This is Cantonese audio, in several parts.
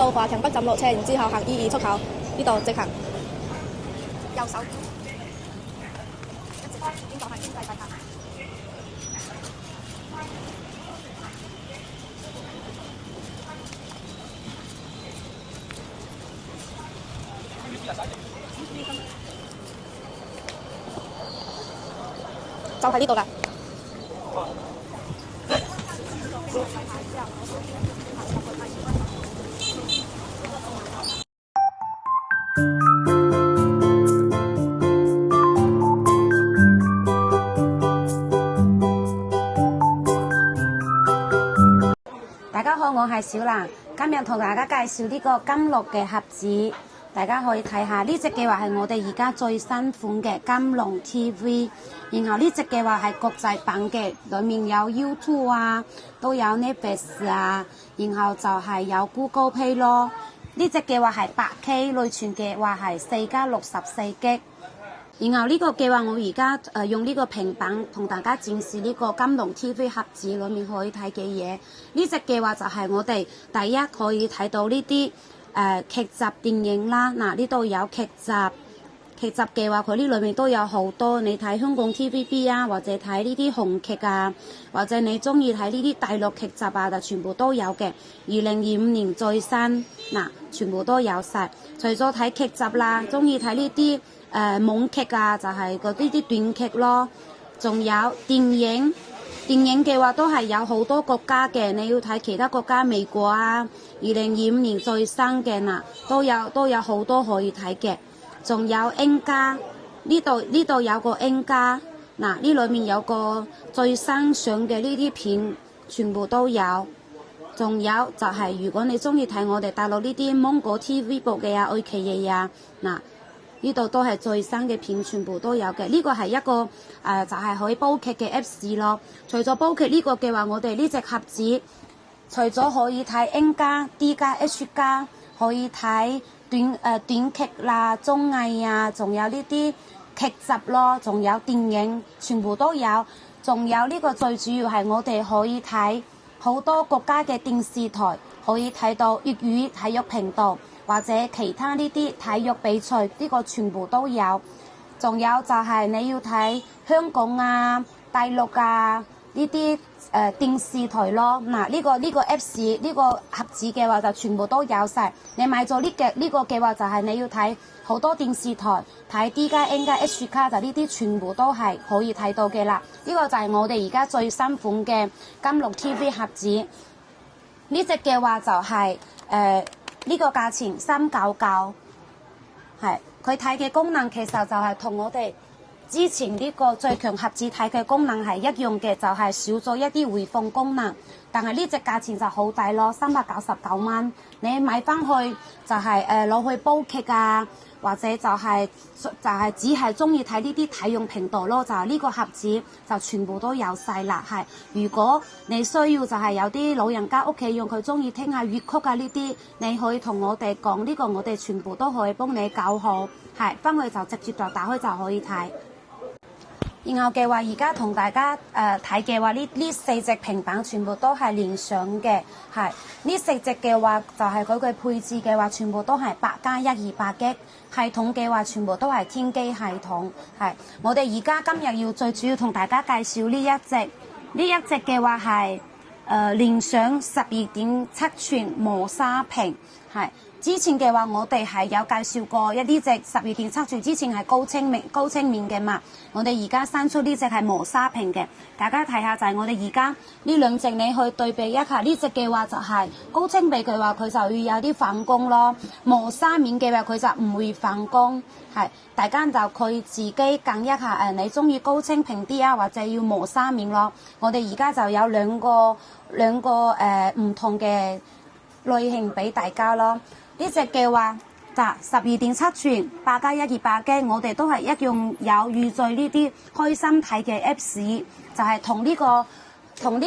到華強北站落車，然之後行22出口呢度直行，右手。就喺呢度㗎。大家好，我係小蘭，今日同大家介紹呢個金龍嘅盒子，大家可以睇下呢隻嘅話係我哋而家最新款嘅金龍 TV， 然後呢隻嘅話係國際版嘅，裡面有 YouTube 啊，都有 Netflix 啊，然後就係有 Google Play 咯。呢隻嘅話係 8K 內存嘅話係4+64G。然後呢個嘅話，我而家用呢個平板同大家展示呢個金龍 TV 盒子裏面可以睇嘅嘢。呢隻嘅話就係我哋第一可以睇到呢啲劇集電影啦。嗱，呢度有劇集嘅話，佢呢裏面都有好多。你睇香港 TVB 啊，或者睇呢啲紅劇啊，或者你中意睇呢啲大陸劇集啊，就全部都有嘅。2025年最新嗱，全部都有晒。除咗睇劇集啦，中意睇呢啲網劇啊，就係嗰啲短劇咯，仲有電影嘅話都係有好多國家嘅，你要睇其他國家，美國啊，2025年最新嘅嗱，都有好多可以睇嘅，仲有 N+，呢度有個 N+，嗱，呢裏面有個最新上嘅呢啲片，全部都有，仲有就係如果你中意睇我哋大陸呢啲芒果 TV 部嘅啊，愛奇藝啊，嗱。呢度都係最新嘅片，全部都有嘅。呢個係一個就係可以煲劇嘅 Apps 咯。除咗煲劇呢個嘅話，我哋呢隻盒子除咗可以睇 N+、D+、H+，可以睇短劇啦、綜藝啊，仲有呢啲劇集咯，仲有電影，全部都有。仲有呢個最主要係我哋可以睇好多國家嘅電視台，可以睇到粵語體育頻道。或者其他呢啲體育比賽，呢個全部都有。仲有就係你要睇香港啊、大陸啊呢啲電視台咯。嗱，呢個 Apps 呢個盒子嘅話就全部都有晒。你買咗呢個嘅話就係你要睇好多電視台，睇 D+、N+、H+就呢啲全部都係可以睇到嘅啦。呢個就係我哋而家最新款嘅金龍 TV 盒子。呢隻嘅話就係呢個價錢399，係佢睇嘅功能其實就係同我哋之前呢個最強盒子睇嘅功能係一樣嘅，就係少咗一啲回放功能。但係呢隻價錢就好抵咯，399蚊。你買翻去就係攞去煲劇啊，或者就係只係中意睇呢啲體育頻道咯。就係呢個盒子就全部都有晒啦。係如果你需要就係有啲老人家屋企用，佢中意聽下粵曲啊呢啲，你可以同我哋講，呢個我哋全部都可以幫你搞好。係翻去就直接就打開就可以睇。然後嘅話，而家同大家睇嘅話，呢4隻平板全部都係聯想嘅，係呢4隻嘅話就係佢嘅配置嘅話，全部都係8+128G，系統嘅話全部都係天璣系統。係我哋而家今日要最主要同大家介紹呢一隻嘅話係聯想12.7吋磨砂屏，係。之前嘅話，我哋係有介紹過一啲隻12.7吋，之前係高清面嘅嘛。我哋而家新出呢隻係磨砂屏嘅，大家睇下就係我哋而家呢兩隻，你去對比一下。呢隻嘅話就係高清比嘅話，佢就要有啲反光咯；磨砂面嘅話，佢就唔會反光。係大家就佢自己揀一下你中意高清屏啲啊，或者要磨砂面咯。我哋而家就有兩個唔同嘅類型俾大家咯。呢隻嘅話就12.7吋8+128G，我哋都係一樣有預載呢啲開心睇嘅 Apps， 就係同呢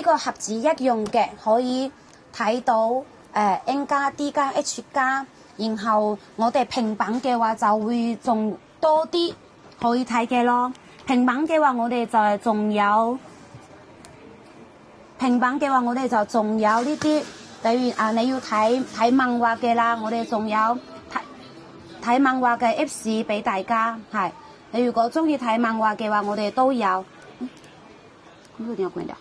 個盒子一樣嘅，可以睇到N+、D+、H+，然後我哋平板嘅話就會仲多啲可以睇嘅咯。平板嘅話我哋就係仲有呢啲比如你要睇漫畫嘅啦，我哋仲有睇漫畫嘅 Apps 俾大家，係你如果中意睇漫畫嘅話，我哋都有。咁有點要關掉。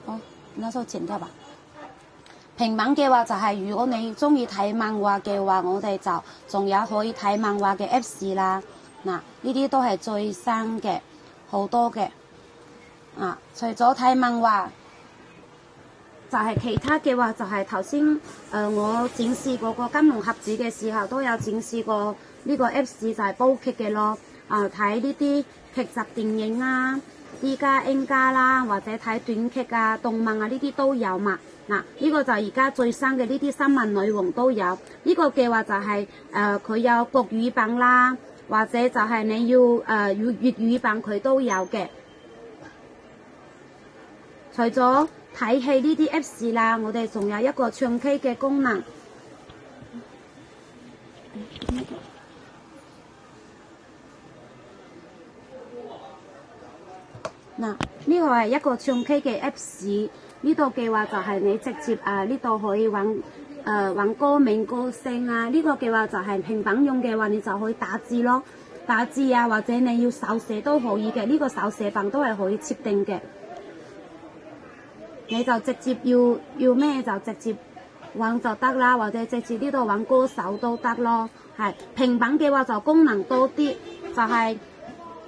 哦，那就剪掉吧。平板嘅話就係如果你中意睇漫畫嘅話，我哋就仲有可以睇漫畫嘅 Apps 啦。嗱，呢啲都係最新嘅，好多嘅。除咗睇漫畫，就係其他嘅話就係頭先我展示嗰個金龍盒子嘅時候都有展示過呢個 Apps 就係煲劇嘅咯。睇呢啲劇集電影啊，D 加 N 加啦，或者睇短劇啊、動漫啊呢啲都有嘛。嗱，呢個就而家最新嘅呢啲新聞內容都有。呢個嘅話就係佢有國語版啦，或者就係你要粵語版佢都有嘅。除咗睇戲呢啲 Apps 啦，我哋仲有一個唱 K 嘅功能。嗱，呢個係一個唱 K 嘅 Apps， 呢度嘅話就係你直接呢度可以揾歌名歌聲啊。呢個嘅話就係平板用嘅話，你就可以打字咯，打字啊，或者你要手寫都可以嘅。呢個手寫版都係可以設定嘅。你就直接要咩就直接揾就得啦，或者直接呢度揾歌手都得咯。係平板嘅話就功能多啲，就係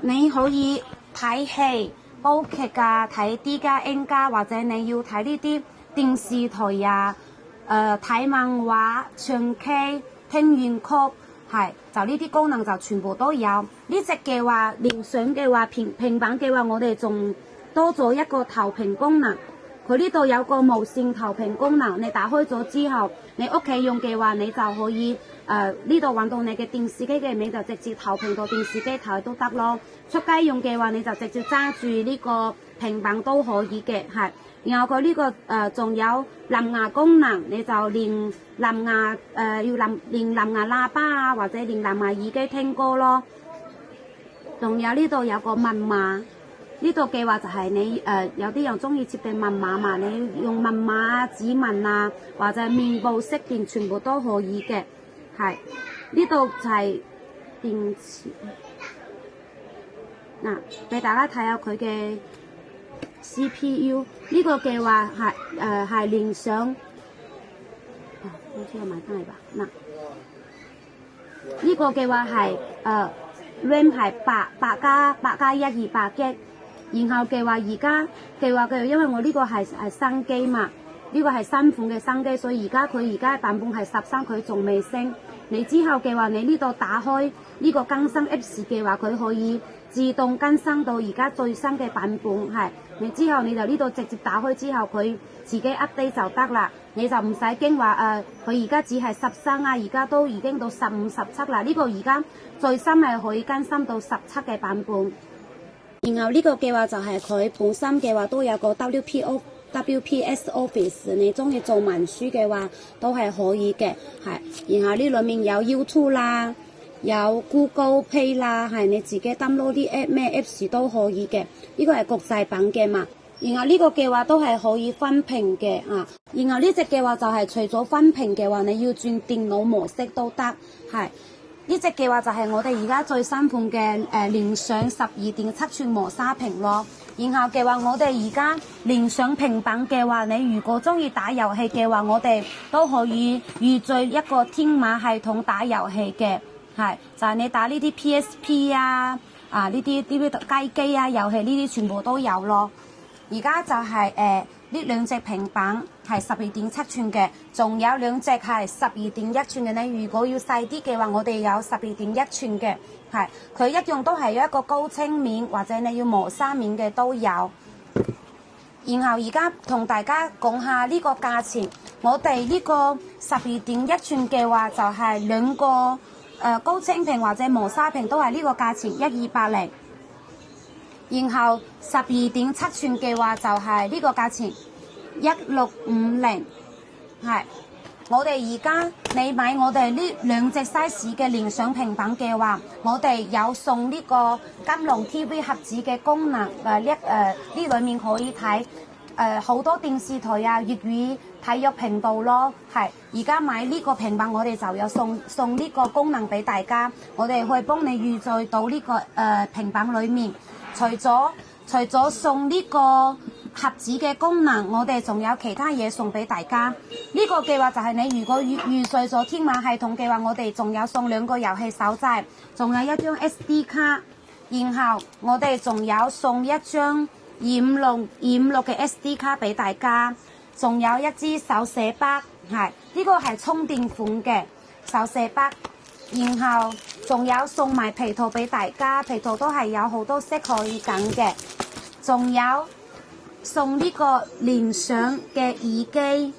你可以睇戲、煲劇啊，睇 D 加 N 加，或者你要睇呢啲電視台啊，睇漫畫、唱 K、聽粵曲，係就呢啲功能就全部都有。呢隻嘅話，聯想嘅話平板嘅話，我哋仲多咗一個投屏功能。佢呢度有個無線投屏功能，你打開咗之後，你屋企用嘅話，你就可以呢度揾到你嘅電視機嘅名，就直接投屏到電視機睇都得咯。出街用嘅話，你就直接揸住呢個平板都可以嘅，係。然後佢呢個仲有藍牙功能，你就連藍牙連藍牙喇叭啊，或者連藍牙耳機聽歌咯。仲有呢度有個密碼。呢度嘅話就係你有啲人中意設定密碼嘛，你用密碼啊、指紋啊，或者面部識別全部都可以嘅。係呢度就係電池。嗱，俾大家睇下佢嘅 CPU。呢個嘅話係聯想，好似有買翻嚟吧？嗱，呢個嘅話係RAM 係8加128G。然後嘅話，而家嘅話佢因為我呢個係新機嘛，呢個係新款嘅新機，所以佢而家版本係13，佢仲未升。你之後嘅話，你呢度打開呢個更新 Apps 嘅話，佢可以自動更新到而家最新嘅版本，係。你之後你就呢度直接打開之後，佢自己 update 就得啦，你就唔使驚話佢而家只係13啊，而家都已經到15、17啦。呢個而家最新係可以更新到17嘅版本。然後呢個嘅話就係佢本身嘅話都有個 WPS Office， 你中意做文書嘅話都係可以嘅，係。然後呢裏面有 YouTube 啦，有 Google Play 啦，係你自己 download 啲 app 咩 apps 都可以嘅。呢個係國際版嘅嘛。然後呢個嘅話都係可以分屏嘅啊。然後呢隻嘅話就係除咗分屏嘅話，你要轉電腦模式都得，係。呢隻嘅話就係我哋而家最新款嘅聯想12.7寸磨砂屏咯。然後嘅話，我哋而家聯想平板嘅話，你如果中意打遊戲嘅話，我哋都可以預載一個天馬系統打遊戲嘅，係就係你打呢啲 PSP 啊呢啲街機啊遊戲呢啲全部都有咯。而家就係呢兩隻平板係12.7寸嘅，仲有兩隻係12.1寸嘅。你如果要細啲嘅話，我哋有12.1寸嘅，係佢一樣都係有一個高清面或者你要磨砂面嘅都有。然後而家同大家講下呢個價錢，我哋呢個12.1寸嘅話就係兩個高清屏或者磨砂屏都係呢個價錢1280。然後12.7寸嘅話就係呢個價錢1650，係我哋而家你買我哋呢兩隻 size 嘅聯想平板嘅話，我哋有送呢個金龍 TV 盒子嘅功能，呢裏面可以睇好多電視台啊、粵語體育頻道咯，係而家買呢個平板，我哋就有送呢個功能俾大家，我哋會幫你預載到呢個平板裡面。除咗送呢個盒子嘅功能，我哋仲有其他嘢送俾大家。呢個計劃就係你如果預載咗天馬系統嘅話，我哋仲有送2個遊戲手掣，仲有一張 SD 卡，然後我哋仲有送一張256嘅 SD 卡俾大家，仲有一支手寫筆，係呢個係充電款嘅手寫筆，然後仲有送埋皮套俾大家，皮套都係有好多色可以揀嘅，仲有送呢個聯想嘅耳機。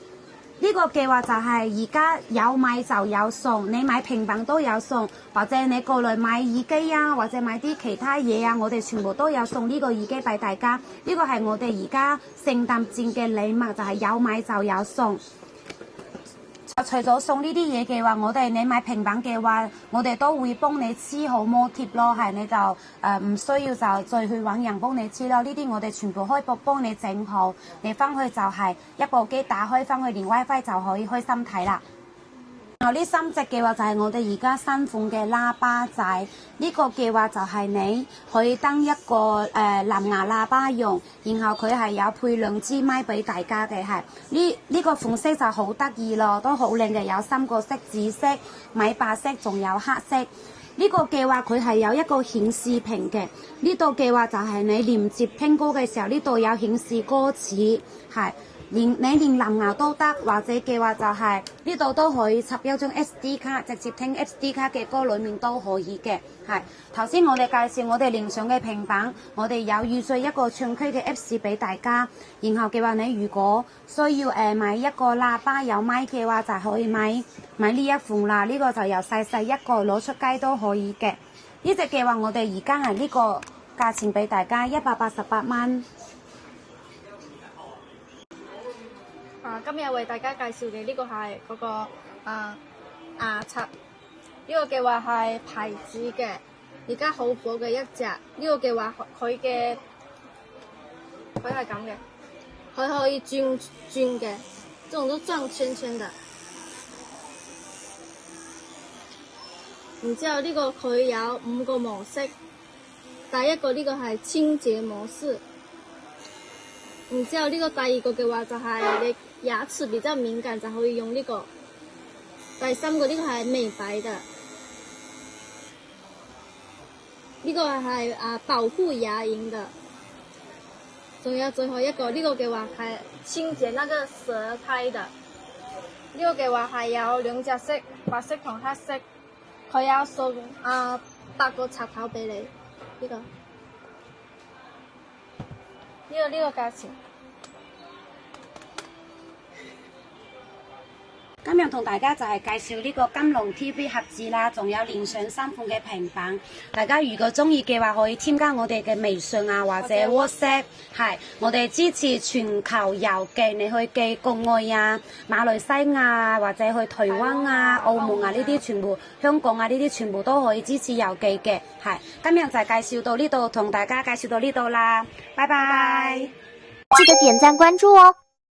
呢個計劃就係而家有買就有送，你買平板都有送，或者你過來買耳機啊，或者買啲其他嘢啊，我哋全部都有送呢個耳機俾大家。呢個係我哋而家聖誕節嘅禮物，就係有買就有送。除咗送呢啲嘢嘅話，你買平板嘅話，我哋都會幫你黐好膜貼咯，係你就唔需要就再去揾人幫你黐咯。呢啲我哋全部開播幫你整好，你翻去就係一部機打開翻去連 WiFi 就可以開心睇啦。然後呢3隻嘅話就係我哋而家新款嘅喇叭仔，呢個嘅話就係你可以當一個藍牙喇叭用，然後佢係有配2支咪俾大家嘅，係呢個款式就好得意咯，都好靚嘅，有3個色，紫色、米白色，仲有黑色。呢個嘅話佢係有一個顯示屏嘅，呢度嘅話就係你連接聽歌嘅時候，呢度有顯示歌詞，係。你連藍牙都得，或者嘅話就係呢度都可以插一張 SD 卡，直接聽 SD 卡嘅歌裡面都可以嘅。係頭先我哋介紹我哋聯想嘅平板，我哋有預載一個唱 K 嘅 Apps 俾大家。然後嘅話你如果需要買一個喇叭有咪嘅話，就可以買呢一款啦。呢個就由細一個攞出街都可以嘅。呢隻嘅話我哋而家係呢個價錢俾大家188蚊。今日為大家介紹嘅呢個係嗰個牙刷，呢個嘅話係牌子嘅，而家好火嘅一隻。呢個嘅話佢係咁嘅，佢可以轉嘅，這種都轉圈圈嘅。然之後呢個佢有5個模式，第一個呢個係清潔模式。然之後呢個第2個嘅話就係你牙齒比較敏感就可以用呢個，第3個呢個係美白嘅，呢個係保護牙齦嘅，仲有最後一個呢個嘅話係清潔那個舌苔嘅，呢個嘅話係有2隻色，白色同黑色，佢有送8個插頭俾你，呢個價錢。今日同大家就係介紹呢個金龍 TV 盒子啦，仲有聯想3款嘅平板。大家如果中意嘅話，可以添加我哋嘅微信啊，或者 WhatsApp。係我哋支持全球郵寄，你去寄國外啊、馬來西亞啊，或者去台灣啊、澳門啊呢啲全部，香港啊呢啲全部都可以支持郵寄嘅。係今日就介紹到呢度，同大家介紹到呢度啦，拜拜。記得點讚關注哦。